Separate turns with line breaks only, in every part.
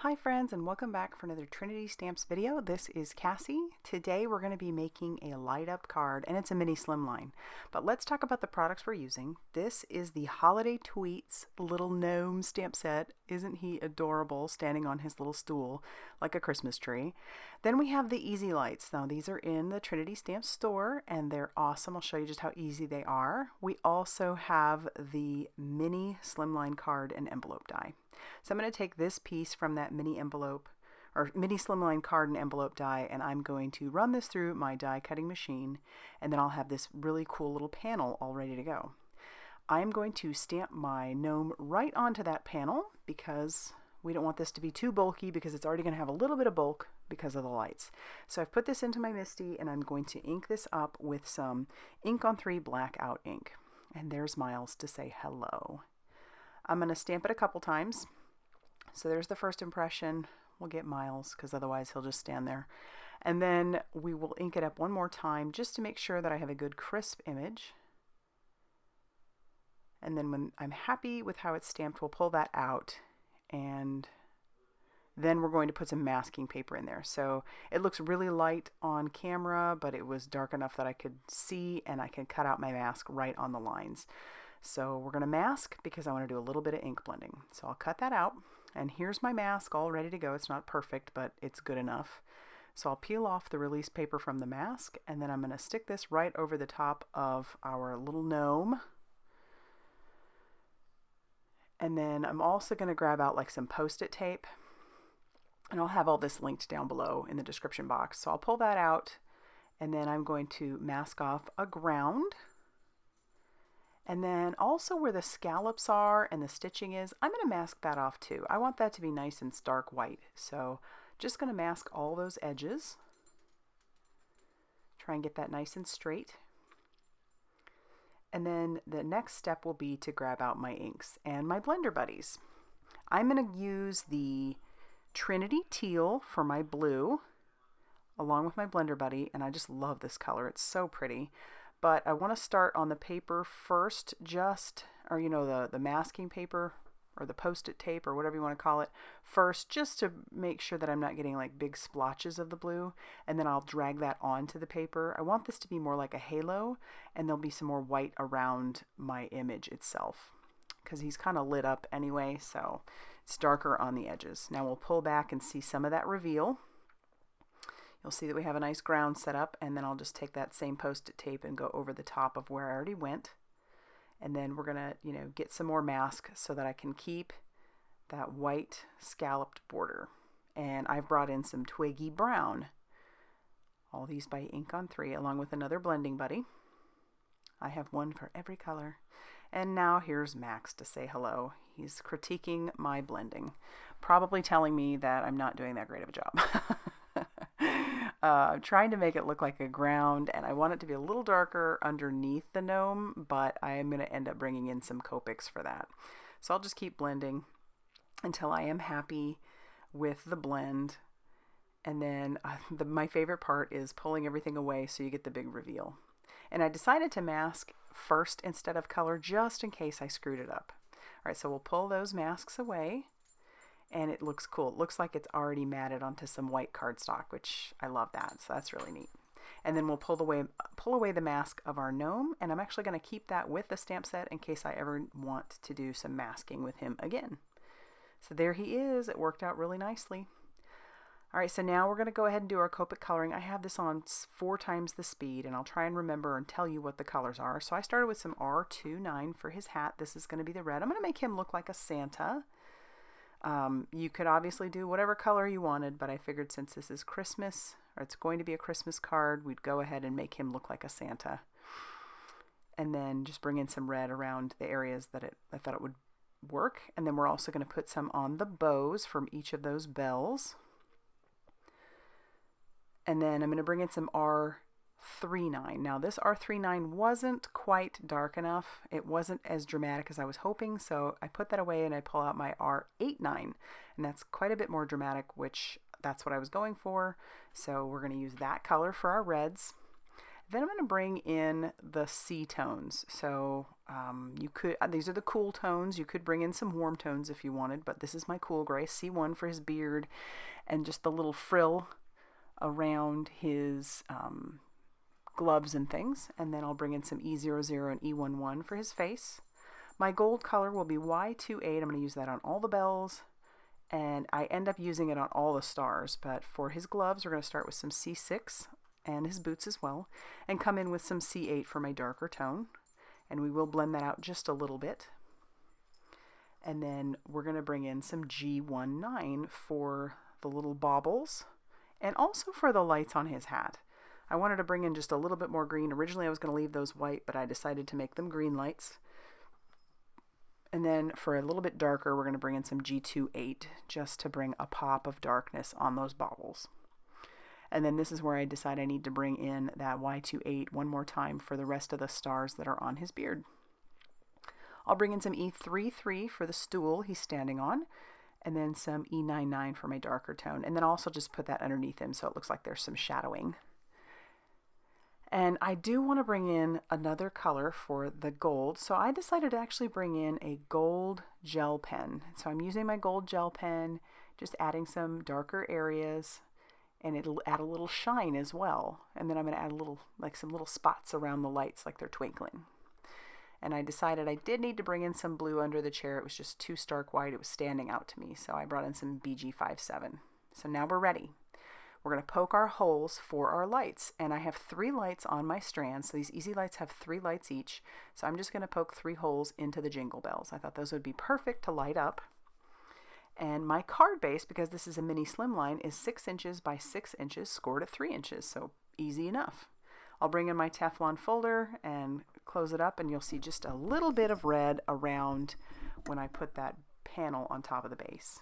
Hi friends, and welcome back for another Trinity Stamps video. This is Cassie. Today we're going to be making a light up card, and it's a mini slimline. But let's talk about the products we're using. This is the Holiday Tweets little gnome stamp set. Isn't he adorable, standing on his little stool like a Christmas tree? Then we have the Easy Lights. Now these are in the Trinity Stamp store and they're awesome. I'll show you just how easy they are. We also have the mini slimline card and envelope die. So I'm going to take this piece from that mini envelope or mini slimline card and envelope die, and I'm going to run this through my die cutting machine, and then I'll have this really cool little panel all ready to go. I'm going to stamp my gnome right onto that panel because we don't want this to be too bulky because it's already going to have a little bit of bulk because of the lights. So I've put this into my MISTI and I'm going to ink this up with some ink on 3 Blackout ink. And there's Miles to say hello. I'm going to stamp it a couple times. So there's the first impression. We'll get Miles because otherwise he'll just stand there. And then we will ink it up one more time just to make sure that I have a good crisp image. And then when I'm happy with how it's stamped, we'll pull that out. And then we're going to put some masking paper in there. So it looks really light on camera, but it was dark enough that I could see and I can cut out my mask right on the lines. So we're going to mask because I want to do a little bit of ink blending. So I'll cut that out, and here's my mask all ready to go. It's not perfect, but it's good enough. So I'll peel off the release paper from the mask, and then I'm going to stick this right over the top of our little gnome. And then I'm also going to grab out like some Post-it tape, and I'll have all this linked down below in the description box. So I'll pull that out, and then I'm going to mask off a ground. And then also where the scallops are and the stitching is, I'm going to mask that off too. I want that to be nice and stark white. So just going to mask all those edges. Try and get that nice and straight. And then the next step will be to grab out my inks and my blender buddies. I'm going to use the Trinity Teal for my blue along with my blender buddy, and I just love this color. It's so pretty. But I want to start on the paper first, or you know, the masking paper or the Post-it tape or whatever you want to call it first, just to make sure that I'm not getting like big splotches of the blue, and then I'll drag that onto the paper. I want this to be more like a halo, and there'll be some more white around my image itself because he's kind of lit up anyway, so it's darker on the edges. Now we'll pull back and see some of that reveal. You'll see that we have a nice ground set up, and then I'll just take that same Post-it tape and go over the top of where I already went. And then we're going to, get some more mask so that I can keep that white scalloped border. And I've brought in some Twiggy brown. All these by Ink on 3, along with another blending buddy. I have one for every color. And now here's Max to say hello. He's critiquing my blending, probably telling me that I'm not doing that great of a job. I'm trying to make it look like a ground, and I want it to be a little darker underneath the gnome, but I am going to end up bringing in some Copics for that. So I'll just keep blending until I am happy with the blend. And then my favorite part is pulling everything away so you get the big reveal. And I decided to mask first instead of color just in case I screwed it up. All right, so we'll pull those masks away. And it looks cool. It looks like it's already matted onto some white cardstock, which I love that. So that's really neat. And then we'll pull away the mask of our gnome, and I'm actually going to keep that with the stamp set in case I ever want to do some masking with him again. So there he is. It worked out really nicely. All right, so now we're going to go ahead and do our Copic coloring. I have this on 4 times the speed, and I'll try and remember and tell you what the colors are. So I started with some R29 for his hat. This is going to be the red. I'm going to make him look like a Santa. You could obviously do whatever color you wanted, but I figured since this is Christmas, or it's going to be a Christmas card, we'd go ahead and make him look like a Santa. And then just bring in some red around the areas that I thought it would work. And then we're also going to put some on the bows from each of those bells. And then I'm going to bring in some R39. Now this R39 wasn't quite dark enough. It wasn't as dramatic as I was hoping, so I put that away and I pull out my R89, and that's quite a bit more dramatic, which that's what I was going for. So we're going to use that color for our reds. Then I'm going to bring in the C tones. So you could, these are the cool tones. You could bring in some warm tones if you wanted, but this is my cool gray, C1 for his beard, and just the little frill around his gloves and things. And then I'll bring in some E00 and E11 for his face. My gold color will be Y28. I'm going to use that on all the bells, and I end up using it on all the stars. But for his gloves, we're going to start with some C6 and his boots as well, and come in with some C8 for my darker tone. And we will blend that out just a little bit. And then we're going to bring in some G19 for the little baubles, and also for the lights on his hat. I wanted to bring in just a little bit more green. Originally I was going to leave those white, but I decided to make them green lights. And then for a little bit darker, we're going to bring in some G28 just to bring a pop of darkness on those baubles. And then this is where I decide I need to bring in that Y28 one more time for the rest of the stars that are on his beard. I'll bring in some E33 for the stool he's standing on, and then some E99 for my darker tone. And then I'll also just put that underneath him so it looks like there's some shadowing. And I do want to bring in another color for the gold, so I decided to actually bring in a gold gel pen. So I'm using my gold gel pen, just adding some darker areas, and it'll add a little shine as well. And then I'm going to add a little, like some little spots around the lights like they're twinkling. And I decided I did need to bring in some blue under the chair. It was just too stark white. It was standing out to me, so I brought in some BG57. So now we're ready. We're going to poke our holes for our lights, and I have 3 lights on my strand, so these easy lights have 3 lights each. So I'm just going to poke 3 holes into the jingle bells. I thought those would be perfect to light up. And my card base, because this is a mini slimline, is 6 inches by 6 inches, scored at 3 inches, so easy enough. I'll bring in my Teflon folder and close it up, and you'll see just a little bit of red around when I put that panel on top of the base.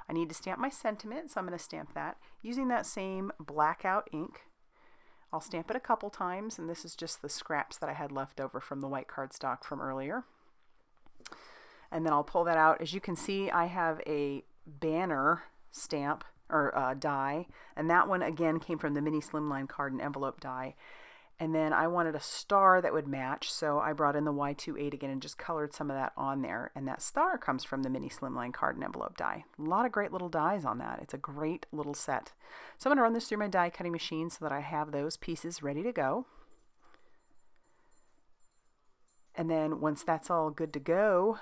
I need to stamp my sentiment, so I'm going to stamp that using that same Blackout ink. I'll stamp it a couple times, and this is just the scraps that I had left over from the white cardstock from earlier. And then I'll pull that out. As you can see, I have a banner stamp or die, and that one again came from the mini slimline card and envelope die. And then I wanted a star that would match, so I brought in the Y28 again and just colored some of that on there. And that star comes from the mini slimline card and envelope die. A lot of great little dies on that. It's a great little set. So I'm going to run this through my die cutting machine so that I have those pieces ready to go. And then once that's all good to go,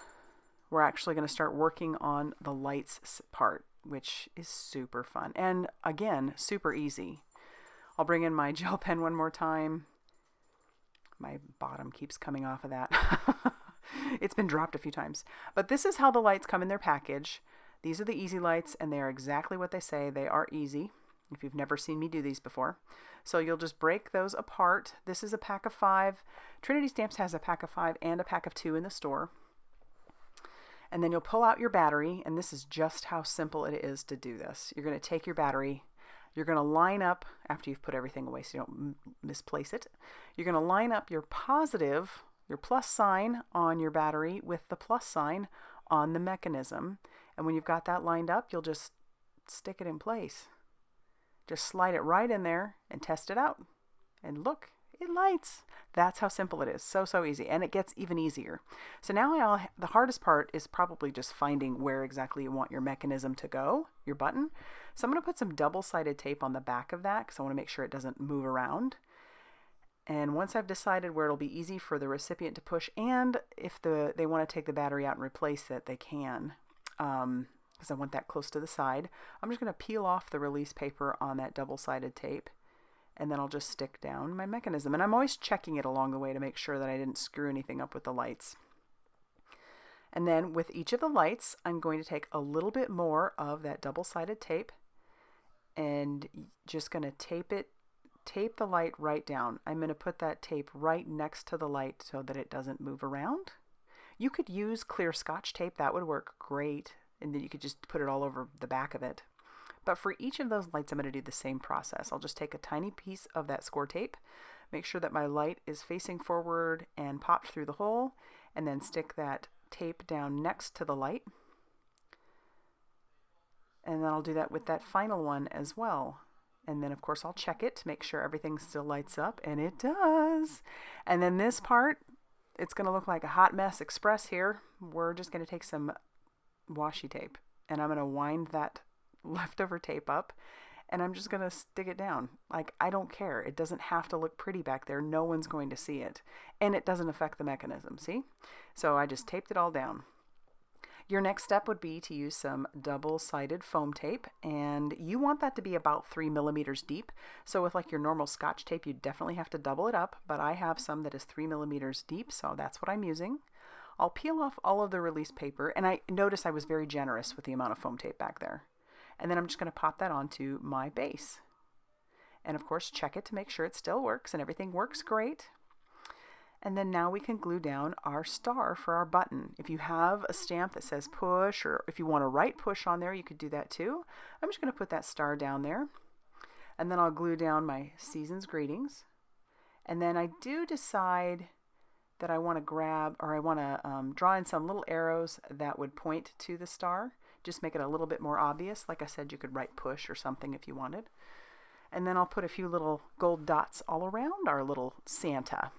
we're actually going to start working on the lights part, which is super fun. And again, super easy. I'll bring in my gel pen one more time. My bottom keeps coming off of that. It's been dropped a few times. But this is how the lights come in their package. These are the easy lights, and they are exactly what they say. They are easy, if you've never seen me do these before. So you'll just break those apart. This is a pack of 5. Trinity Stamps has a pack of 5 and a pack of 2 in the store. And then you'll pull out your battery, and this is just how simple it is to do this. You're going to take your battery. You're going to line up, after you've put everything away so you don't misplace it, you're going to line up your positive, your plus sign on your battery with the plus sign on the mechanism. And when you've got that lined up, you'll just stick it in place. Just slide it right in there and test it out. And look, it lights. That's how simple it is. So easy. And it gets even easier. So now the hardest part is probably just finding where exactly you want your mechanism to go, your button. So I'm going to put some double-sided tape on the back of that because I want to make sure it doesn't move around. And once I've decided where it'll be easy for the recipient to push, and if they want to take the battery out and replace it, they can, because I want that close to the side. I'm just going to peel off the release paper on that double-sided tape, and then I'll just stick down my mechanism. And I'm always checking it along the way to make sure that I didn't screw anything up with the lights. And then with each of the lights, I'm going to take a little bit more of that double-sided tape and just going to tape the light right down. I'm going to put that tape right next to the light so that it doesn't move around. You could use clear Scotch tape. That would work great. And then you could just put it all over the back of it. But for each of those lights, I'm going to do the same process. I'll just take a tiny piece of that Scor-Tape, make sure that my light is facing forward and popped through the hole, and then stick that tape down next to the light. And then I'll do that with that final one as well. And then of course I'll check it to make sure everything still lights up, and it does. And then this part, it's going to look like a hot mess express here. We're just going to take some washi tape and I'm going to wind that leftover tape up and I'm just going to stick it down. Like, I don't care. It doesn't have to look pretty back there. No one's going to see it. And it doesn't affect the mechanism, see? So I just taped it all down. Your next step would be to use some double-sided foam tape, and you want that to be about 3 millimeters deep. So with like your normal Scotch tape, you definitely have to double it up, but I have some that is 3 millimeters deep, so that's what I'm using. I'll peel off all of the release paper, and I notice I was very generous with the amount of foam tape back there. And then I'm just going to pop that onto my base. And of course, check it to make sure it still works and everything works great. And then now we can glue down our star for our button. If you have a stamp that says push, or if you want to write push on there, you could do that too. I'm just going to put that star down there. And then I'll glue down my season's greetings. And then I do decide that I want to grab, or I want to draw in some little arrows that would point to the star. Just make it a little bit more obvious. Like I said, you could write push or something if you wanted. And then I'll put a few little gold dots all around our little Santa.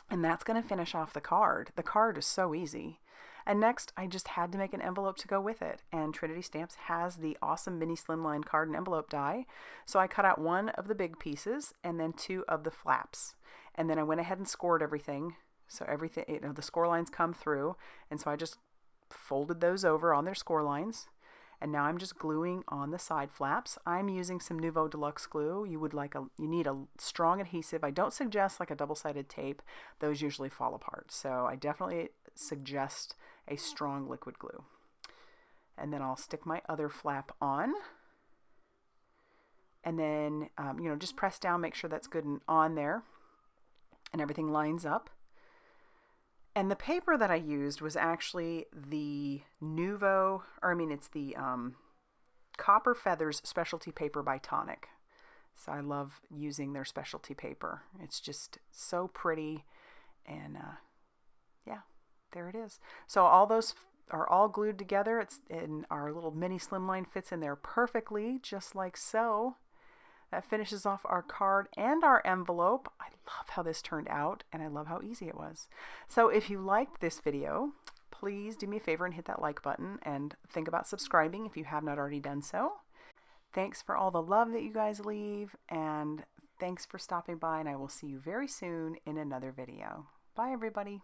And that's going to finish off the card. The card is so easy. And next, I just had to make an envelope to go with it. And Trinity Stamps has the awesome mini slimline card and envelope die. So I cut out one of the big pieces and then 2 of the flaps. And then I went ahead and scored everything. So everything, you know, the score lines come through. And so I just folded those over on their score lines. And now I'm just gluing on the side flaps. I'm using some Nuvo Deluxe glue. You need a strong adhesive. I don't suggest like a double-sided tape. Those usually fall apart. So I definitely suggest a strong liquid glue. And then I'll stick my other flap on. And then, you know, just press down, make sure that's good and on there. And everything lines up. And the paper that I used was actually the Nuvo, or I mean, it's the Copper Feathers specialty paper by Tonic. So I love using their specialty paper. It's just so pretty. And yeah, there it is. So all those are all glued together. And our little mini slimline fits in there perfectly, just like so. That finishes off our card and our envelope. I love how this turned out, and I love how easy it was. So if you liked this video, please do me a favor and hit that like button, and think about subscribing if you have not already done so. Thanks for all the love that you guys leave, and thanks for stopping by, and I will see you very soon in another video. Bye, everybody.